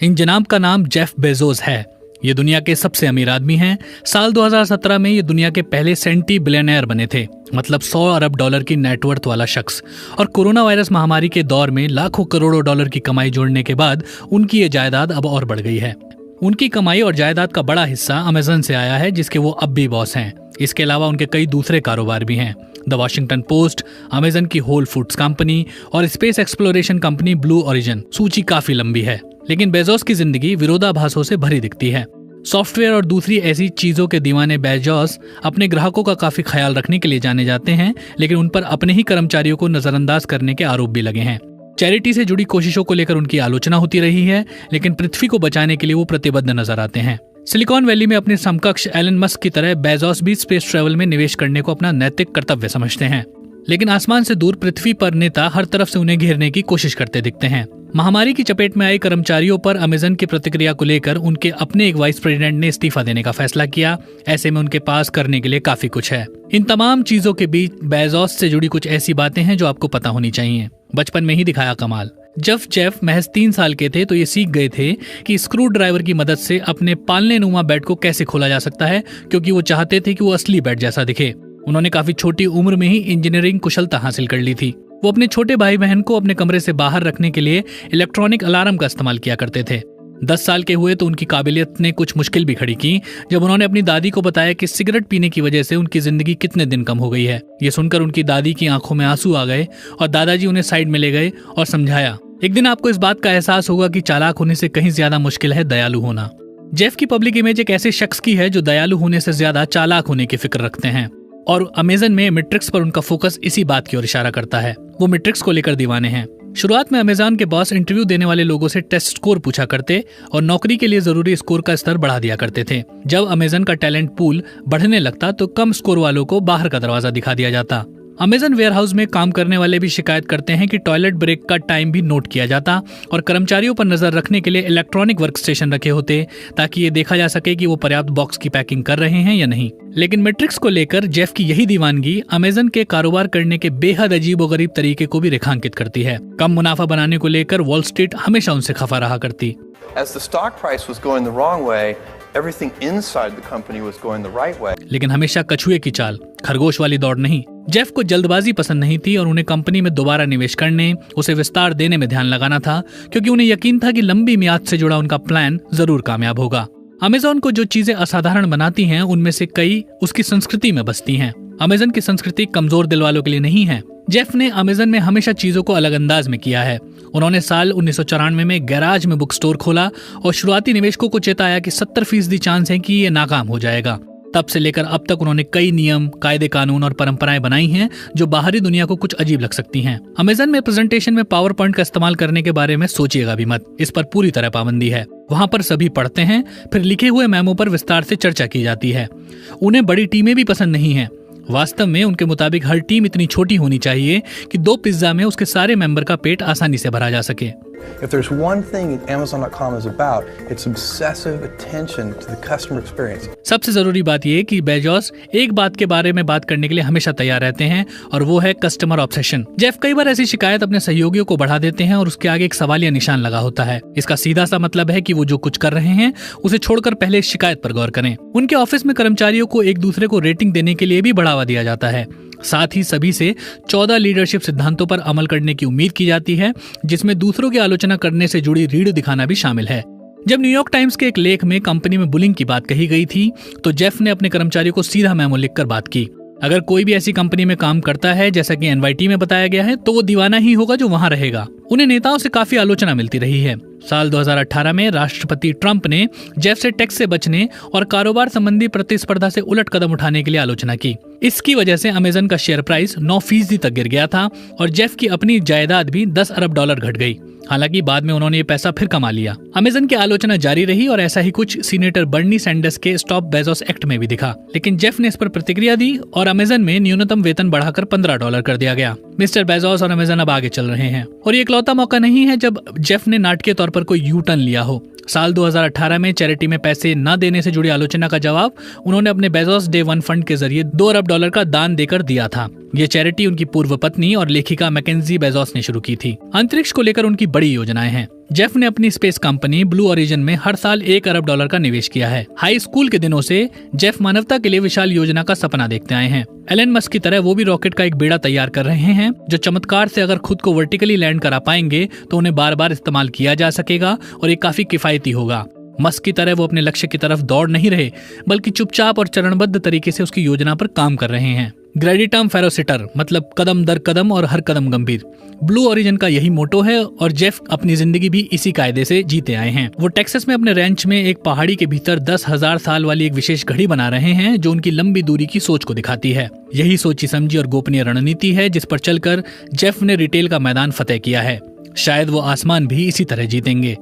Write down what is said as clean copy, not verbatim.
इन जनाब का नाम जेफ बेजोस है। ये दुनिया के सबसे अमीर आदमी हैं। साल 2017 में ये दुनिया के पहले सेंटी बिलियनर बने थे, मतलब 100 अरब डॉलर की नेटवर्थ वाला शख्स। और कोरोना वायरस महामारी के दौर में लाखों करोड़ों डॉलर की कमाई जोड़ने के बाद उनकी ये जायदाद अब और बढ़ गई है। उनकी कमाई और जायदाद का बड़ा हिस्सा अमेजन से आया है, जिसके वो अब भी बॉस हैं। इसके अलावा उनके कई दूसरे कारोबार भी हैं। द वॉशिंगटन पोस्ट, अमेजन की होल फूड्स कंपनी और space exploration company blue origin. सूची काफी लंबी है, लेकिन बेजोस की जिंदगी विरोधाभासों से भरी दिखती है। सॉफ्टवेयर और दूसरी ऐसी चीजों के दीवाने बेजोस अपने ग्राहकों का काफी ख्याल रखने के लिए जाने जाते हैं, लेकिन उन पर अपने ही कर्मचारियों को नजरअंदाज करने के आरोप भी लगे हैं। चैरिटी से जुड़ी कोशिशों को लेकर उनकी आलोचना होती रही है, लेकिन पृथ्वी को बचाने के लिए वो प्रतिबद्ध नजर आते हैं। सिलिकॉन वैली में अपने समकक्ष एलन मस्क की तरह बेजोस भी स्पेस ट्रैवल में निवेश करने को अपना नैतिक कर्तव्य समझते हैं। लेकिन आसमान से दूर पृथ्वी पर नेता हर तरफ से उन्हें घेरने की कोशिश करते दिखते हैं। महामारी की चपेट में आई कर्मचारियों पर अमेजन की प्रतिक्रिया को लेकर उनके अपने एक वाइस प्रेसिडेंट ने इस्तीफा देने का फैसला किया। ऐसे में उनके पास करने के लिए काफी कुछ है। इन तमाम चीजों के बीच बेजोस से जुड़ी कुछ ऐसी बातें हैं जो आपको पता होनी चाहिए। बचपन में ही दिखाया कमाल। जब जेफ महज 3 साल के थे तो ये सीख गए थे कि स्क्रू ड्राइवर की मदद से अपने पालने नुमा बेड को कैसे खोला जा सकता है, क्योंकि वो चाहते थे कि वो असली बेड जैसा दिखे। उन्होंने काफी छोटी उम्र में ही इंजीनियरिंग कुशलता हासिल कर ली थी। वो अपने छोटे भाई बहन को अपने कमरे से बाहर रखने के लिए इलेक्ट्रॉनिक अलार्म का इस्तेमाल किया करते थे। 10 साल के हुए तो उनकी काबिलियत ने कुछ मुश्किल भी खड़ी की, जब उन्होंने अपनी दादी को बताया कि सिगरेट पीने की वजह से उनकी जिंदगी कितने दिन कम हो गई है। ये सुनकर उनकी दादी की आंखों में आंसू आ गए और दादाजी उन्हें साइड में ले गए और समझाया, एक दिन आपको इस बात का एहसास होगा कि चालाक होने से कहीं ज्यादा मुश्किल है दयालु होना। जेफ की पब्लिक इमेज एक ऐसे शख्स की है जो दयालु होने से ज्यादा चालाक होने की फिक्र रखते हैं, और अमेजन में मैट्रिक्स पर उनका फोकस इसी बात की ओर इशारा करता है। वो मैट्रिक्स को लेकर दीवाने हैं। शुरुआत में अमेजन के बॉस इंटरव्यू देने वाले लोगों से टेस्ट स्कोर पूछा करते और नौकरी के लिए जरूरी स्कोर का स्तर बढ़ा दिया करते थे। जब अमेजन का टैलेंट पूल बढ़ने लगता तो कम स्कोर वालों को बाहर का दरवाजा दिखा दिया जाता। अमेजन वेयरहाउस में काम करने वाले भी शिकायत करते हैं कि टॉयलेट ब्रेक का टाइम भी नोट किया जाता और कर्मचारियों पर नजर रखने के लिए इलेक्ट्रॉनिक वर्क स्टेशन रखे होते, ताकि ये देखा जा सके कि वो पर्याप्त बॉक्स की पैकिंग कर रहे हैं या नहीं। लेकिन मैट्रिक्स को लेकर जेफ की यही दीवानगी अमेजन के कारोबार करने के बेहद अजीबोगरीब तरीके को भी रेखांकित करती है। कम मुनाफा बनाने को लेकर वॉल स्ट्रीट हमेशा उनसे खफा रहा करती। As the stock price was going the wrong way, everything inside the company was going the right way. लेकिन हमेशा कछुए की चाल, खरगोश वाली दौड़ नहीं। जेफ को जल्दबाजी पसंद नहीं थी और उन्हें कंपनी में दोबारा निवेश करने, उसे विस्तार देने में ध्यान लगाना था, क्योंकि उन्हें यकीन था कि लंबी मियाद से जुड़ा उनका प्लान जरूर कामयाब होगा। अमेजन को जो चीजें असाधारण बनाती हैं, उनमें से कई उसकी संस्कृति में बसती हैं। अमेजन की संस्कृति कमजोर दिल वालों के लिए नहीं है। जेफ ने अमेजन में हमेशा चीजों को अलग अंदाज में किया है। उन्होंने साल 1994 में गैराज में बुक स्टोर खोला और शुरुआती निवेशकों को चेताया कि 70% चांस है कि ये नाकाम हो जाएगा। तब से लेकर अब तक उन्होंने कई नियम, कायदे कानून और परंपराएं बनाई हैं जो बाहरी दुनिया को कुछ अजीब लग सकती हैं। अमेजन में प्रेजेंटेशन में पावर पॉइंट का इस्तेमाल करने के बारे में सोचिएगा भी मत। इस पर पूरी तरह पाबंदी है। वहाँ पर सभी पढ़ते हैं, फिर लिखे हुए मेमो पर विस्तार से चर्चा की जाती है। उन्हें बड़ी टीमें भी पसंद नहीं है। वास्तव में उनके मुताबिक हर टीम इतनी छोटी होनी चाहिए कि 2 पिज्जा में उसके सारे मेंबर का पेट आसानी से भरा जा सके। If there's one thing that Amazon.com is about, it's obsessive attention to the customer experience. सबसे जरूरी बात यह कि बेजोस एक बात के बारे में बात करने के लिए हमेशा तैयार रहते हैं, और वो है कस्टमर ऑब्सेशन। जेफ कई बार ऐसी शिकायत अपने सहयोगियों को बढ़ा देते हैं और उसके आगे एक सवालिया निशान लगा होता है। इसका सीधा सा मतलब है कि वो जो कुछ कर रहे हैं उसे छोड़कर पहले इस शिकायत पर गौर करें। उनके ऑफिस में कर्मचारियों को एक दूसरे को रेटिंग देने के लिए भी बढ़ावा दिया जाता है। साथ ही सभी से 14 लीडरशिप सिद्धांतों पर अमल करने की उम्मीद की जाती है, जिसमें दूसरों की आलोचना करने से जुड़ी रीढ़ दिखाना भी शामिल है। जब न्यूयॉर्क टाइम्स के एक लेख में कंपनी में बुलिंग की बात कही गई थी, तो जेफ ने अपने कर्मचारियों को सीधा मेमो लिखकर बात की। अगर कोई भी ऐसी कंपनी में काम करता है जैसा कि एनवाईटी में बताया गया है, तो वो दीवाना ही होगा जो वहां रहेगा। उन्हें नेताओं से काफी आलोचना मिलती रही है। साल 2018 में राष्ट्रपति ट्रंप ने जेफ से टैक्स से बचने और कारोबार संबंधी प्रतिस्पर्धा से उलट कदम उठाने के लिए आलोचना की। इसकी वजह से अमेजन का शेयर प्राइस 9% तक गिर गया था और जेफ की अपनी जायदाद भी 10 अरब डॉलर घट गई। हालांकि बाद में उन्होंने ये पैसा फिर कमा लिया। अमेजन की आलोचना जारी रही और ऐसा ही कुछ सीनेटर बर्नी सैंडर्स के स्टॉप बेजोस एक्ट में भी दिखा, लेकिन जेफ ने इस पर प्रतिक्रिया दी और अमेजन में न्यूनतम वेतन बढ़ाकर $15 कर दिया गया। मिस्टर बेजोस और अमेजन अब आगे चल रहे हैं, और ये इकलौता मौका नहीं है जब जेफ ने नाटकीय तौर पर कोई यू टर्न लिया हो। साल 2018 में चैरिटी में पैसे न देने से जुड़ी आलोचना का जवाब उन्होंने अपने बेजोस डे 1 फंड के जरिए $2 अरब का दान देकर दिया था। ये चैरिटी उनकी पूर्व पत्नी और लेखिका मैकेंजी बेजोस ने शुरू की थी। अंतरिक्ष को लेकर उनकी बड़ी योजनाएं हैं। जेफ ने अपनी स्पेस कंपनी ब्लू ओरिजिन में हर साल 1 अरब डॉलर का निवेश किया है। हाई स्कूल के दिनों से जेफ मानवता के लिए विशाल योजना का सपना देखते आए हैं। एलन मस्क की तरह वो भी रॉकेट का एक बेड़ा तैयार कर रहे हैं, जो चमत्कार से अगर खुद को वर्टिकली लैंड करा पाएंगे तो उन्हें बार बार इस्तेमाल किया जा सकेगा और ये काफी किफायती होगा। मस्क की तरह वो अपने लक्ष्य की तरफ दौड़ नहीं रहे, बल्कि चुपचाप और चरणबद्ध तरीके से उसकी योजना पर काम कर रहे हैं। ग्रेडिटम फेरोसिटर मतलब कदम दर कदम और हर कदम गंभीर। ब्लू ओरिजिन का यही मोटो है और जेफ अपनी जिंदगी भी इसी कायदे से जीते आए हैं। वो टेक्सास में अपने रैंच में एक पहाड़ी के भीतर 10,000 साल वाली एक विशेष घड़ी बना रहे हैं, जो उनकी लंबी दूरी की सोच को दिखाती है। यही सोची समझी और गोपनीय रणनीति है जिस पर चलकर जेफ ने रिटेल का मैदान फतेह किया है। शायद वो आसमान भी इसी तरह जीतेंगे।